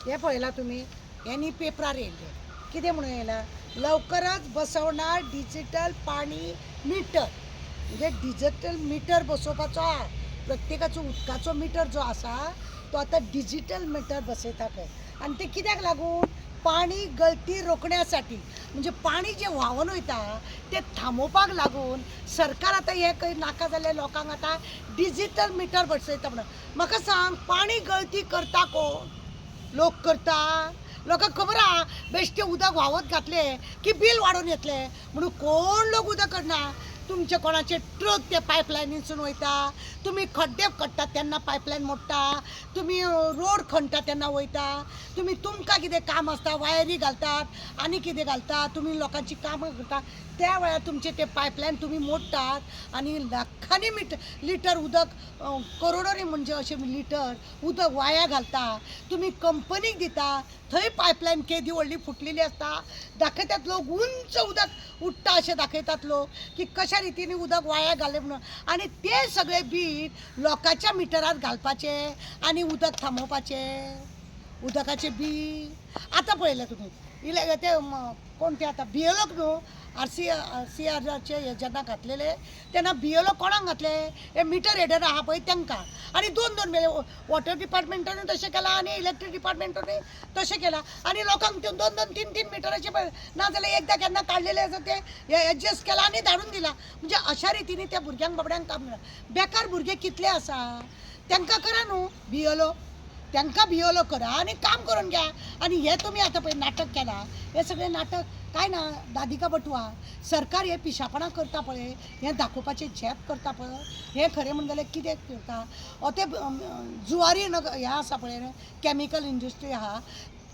हे पळयला तुम्ही यांनी पेपरार येयले कितें म्हणून येयला लवकरच बसवणार डिजिटल पाणी मीटर म्हणजे डिजिटल मीटर बसोवपाचो आहा प्रत्येकाचो उदकाचो मीटर जो आसा तो आतां डिजिटल मीटर बसयता खंय आनी ते कित्याक लागून पाणी गळती रोखण्यासाठी म्हणजे पाणी जे व्हांवून वयता ते थांबोवपाक लागून सरकार आतां हे खंय नाका जाल्ल्या लोकांक आतां डिजिटल मीटर बसयता म्हणून म्हाका सांग पाणी गळती करता कोण लोक करता लोकांक खबर आहा बेश्टे उदक व्हांवत घातले की बील वाडून येतले म्हणून कोण लोक उदक करना तुमचे कोणाचे ट्रक ते पायपलायनीसून वयता तुम्ही खड्डे खणटा तेन्ना पायपलायन मोडटा तुम्ही रोड खणटा तेन्ना वयता तुम्ही तुमकां कितें काम आसता वायरी घालतात आनी कितें घालतात तुम्ही लोकांची कामां करता त्या वेळार तुमचे ते पायपलायन तुम्ही मोडटात आनी लाखांनी लिटर उदक करोडोनी म्हणजे अशें लिटर उदक वाया घालता तुम्ही कंपनीक दिता थंय पायपलायन केदी व्हडली फुटलेली आसता दाखयतात लोक उंच उदक उडटा अशें दाखयतात लोक की कशा रितीन उदक वाया घालें म्हणून आनी ते सगळे बील लोकांच्या मिटरार घालपाचे आनी उदक थांबोवपाचे उदकाचे बील आतां पळयलें तुमी ते कोण ते आतां बिएलओक न्हू RCRचे हे जेन्ना घातलेले तेन्ना बिएलओ कोणाक घातले हे मिटर रेडर आहा पळय तांकां आनी दोन मेळे वॉटर डिपार्टमेंटानूय तशें केलां आनी इलेक्ट्रीक डिपार्टमेंटानूय तशें केलां आनी लोकांक दोन तीन मिटराचे ना जाल्यार एकदां केन्ना काडलेले आसा ते एडजस्ट केला आनी धाडून दिला म्हणजे अशा रितीन त्या भुरग्यांक बाबड्यांक काम मेळना बेकार भुरगे कितले आसा तांकां करा न्हू बिएलओ तांकां बिएलओ करा आनी काम करून घ्या आनी हे तुमी आतां पळय नाटक केलां हे सगळें नाटक काय ना दादिका बटुआ सरकार हे पिशापणां करता पळय हें दाखोवपाचें झेप करता पळय हें खरें म्हणून जाल्यार कितें करता हो ते जुवारी हें आसा पळय कॅमिकल इंडस्ट्री आहा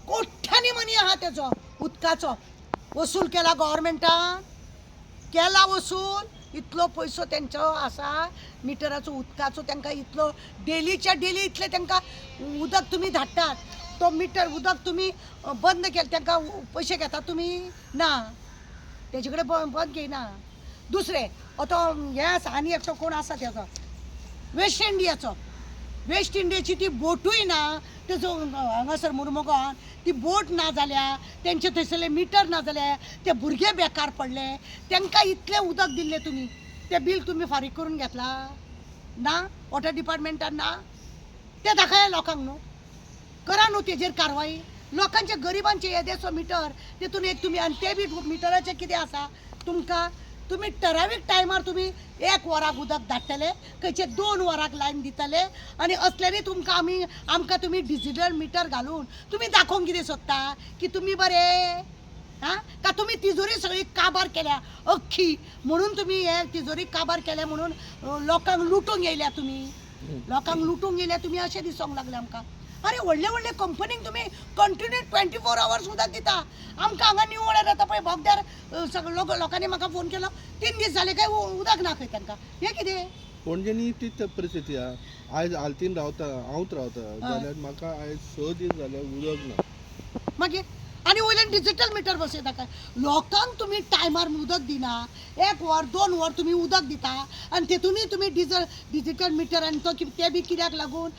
कोट्यांनी मनी आहा तेजो उदकाचो वसूल केला गव्हर्मेंटान केला वसूल इतलो पयसो तेंचो आसा मिटराचो उदकाचो तांकां इतलो डेलीच्या डेली इतले तांकां उदक तुमी धाडटात तो मिटर उदक तुमी बंद केले तांकां पयशे घेता तुमी ना तेजे कडेन बंद घेयना दुसरें तो हे आसा आनी एकटो कोण आसा तेजो वेस्ट इंडियाची ती बोटूय ना तेजो हांगासर मुर्मुगांवान ती बोट ना जाल्या तेंचे थंयसरले मिटर ना जाल्या ते भुरगे बेकार पडले तांकां इतलें उदक दिल्लें तुमी ते बील तुमी फारीक करून घेतला ना वॉटर डिपार्टमेंटान ना ते दाखया लोकांक न्हू करा न्हू तेजेर कारवाई लोकांचे गरिबांचे येदेसो मिटर तितून एक तुमी आनी ते बी मिटराचे कितें आसा तुमकां तुमी ठरावीक टायमार तुमी 1 वराक उदक धाडटले खंयचे 2 वराक लायन दितले आनी असल्यानी तुमकां आमकां तुमी डिजिटल मिटर घालून तुमी दाखोवंक कितें सोदता की तुमी बरे हां का तुमी तिजोरी सगळी काबार केल्या अख्खी म्हणून तुमी हे तिजोरी काबार केल्या म्हणून लोकांक लुटूंक येयल्या तुमी अशें दिसोंक लागलें आमकां अरे व्हडले कंपनीक तुमी कंटिन्यू 24 आवर्स उदक दिता आमकां हांगा न्यू वॉर्डर येता पळय बोगद्यार सगळे लोकांनी म्हाका फोन केलो 3 दीस जाले काय उदक ना खंय तांकां हें कितें पणजेनी तीच परिस्थिती आहा आयज आल्तीन हांवूच रावता जाल्यार म्हाका आयज 6 दीस जाले उदक ना मागीर आनी वयल्यान डिजिटल मिटर बसयता काय लोकांक तुमी टायमार उदक दिना 1 वर 2 वर तुमी उदक दिता आनी तेतूनय तुमी डिजिटल मिटर आनी तो ते बी कित्याक लागून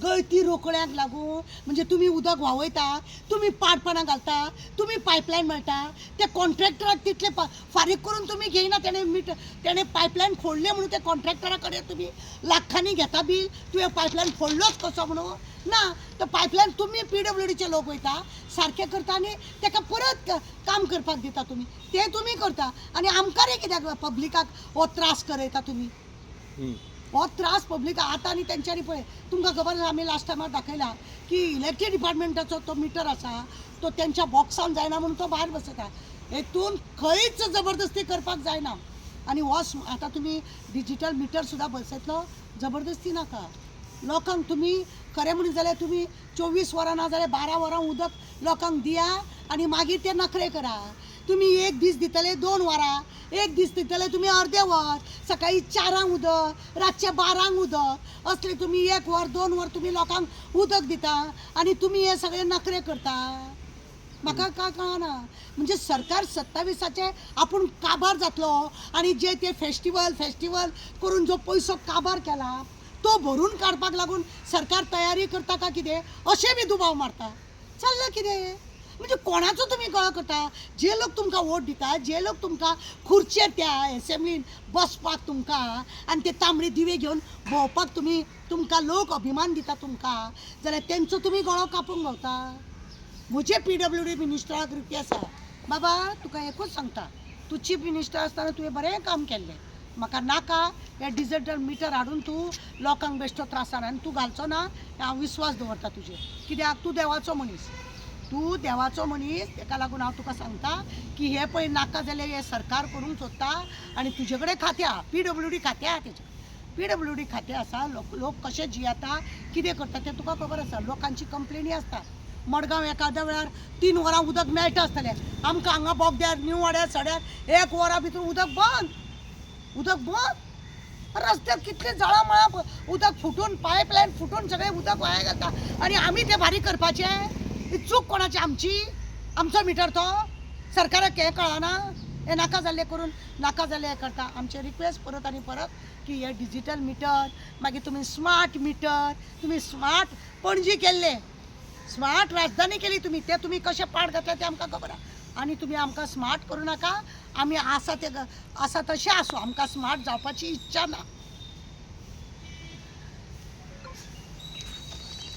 गळती रोखण्याक लागून म्हणजे तुमी उदक व्हांवयता तुमी पाडपणां घालता तुमी पायपलायन मेळटा ते कॉन्ट्रॅक्टराक तितले फारीक करून तुमी घेयना तेणें पायपलायन फोडले म्हणून ते कॉन्ट्रॅक्टरा कडेन तुमी लाखांनी घेता बील तुवें पायपलायन फोडलोच कसो म्हणून ना तो पायपलायन तुमी PWDचे लोक वयता सारकें करता आनी ताका परत काम करपाक दिता तुमी ते तुमी करता आनी आमकां रे कित्याक पब्लिकाक हो त्रास करयता तुमी हो त्रास पब्लिकाक आतां आनी तेंच्यांनी पळय तुमकां खबर आसा आमी लास्ट टायमार दाखयला की इलेक्ट्रीक डिपार्टमेंटाचो तो मिटर आसा तो तेंच्या बॉक्सान जायना म्हणून तो भायर बसयता हेतून खंयच जबरदस्ती करपाक जायना आनी हो आतां तुमी डिजिटल मिटर सुद्दां बसयतलो जबरदस्ती नाका लोकांक तुमी खरें म्हणून जाल्यार तुमी 24 वरां ना जाल्यार 12 वरां उदक लोकांक दिया आनी मागीर ते नखरे करा तुमी 1 दीस दितले 2 वरां 1 दीस दितले तुमी अर्दे वर सकाळी 4 उदक रातचे 12 उदक असले तुमी 1 वर 2 वर तुमी लोकांक उदक दिता आनी तुमी हे सगळे नखरे करता म्हाका काय कळना म्हणजे सरकार 27चे आपूण काबार जातलो आनी जे ते फेस्टिवल करून जो पयसो काबार केला तो भरून काडपाक लागून सरकार तयारी करता का कितें अशें बी दुबाव मारता. चल्लां कितें म्हणजे कोणाचो तुमी कळो करता. जे लोक तुमकां वोट दिता, जे लोक तुमकां खुर्चेर त्या एसेंब्लीन बसपाक तुमकां आनी ते तांबडे दिवे घेवन भोंवपाक तुमकां लोक अभिमान दिता तुमकां, जाल्यार तेंचो तुमी गळो कापूंक भोंवता. म्हजे PWD मिनिस्टराक रिक्वेस्ट आसा, बाबा तुका एकूच सांगता, तूं चीफ मिनिस्टर आसतना तुवें बरें काम केल्लें. म्हाका नाका हे डिजिटल मिटर हाडून तूं लोकांक बेश्टो त्रासान आनी तूं घालचो ना, हांव विश्वास दवरता तुजेर. कित्याक तूं देवाचो मनीस, तूं देवाचो मनीस. ताका लागून हांव तुका सांगता की हे पळय नाका जाल्यार हे सरकार करूंक सोदता आनी तुजे कडेन खातें आहा, PWD खातें आहा. तेजें PWD खातें आसा. लोक कशे जियेता, कितें करता तें तुका खबर आसा. लोकांची कंप्लेनी आसता. मडगांव एखाद्या वेळार 3 वरां उदक मेळटा आसतलें, आमकां हांगा बोगद्यार न्यू वाड्यार सड्यार 1 वरा भितर उदक बंद. रस्त्यार कितले जळामळा उदक फुटून, पायपलायन फुटून सगळें उदक वाया घालता आनी आमी तें फारीक करपाचें. ही चूक कोणाची आमची? आमचो मिटर तो सरकाराक हें कळना. हे नाका जाल्लें करून नाका जाल्लें हें करता. आमचे रिक्वेस्ट परत आनी परत की हे डिजिटल मिटर, मागीर तुमी स्मार्ट मिटर, तुमी स्मार्ट पणजी केल्ले, स्मार्ट राजधानी केली तुमी, ते तुमी कशे पाड घातले ते आमकां खबर आहा. आनी तुमी आमकां स्मार्ट करूं नाका. आमी आसा तशें आसूं, आमकां स्मार्ट जावपाची इच्छा ना.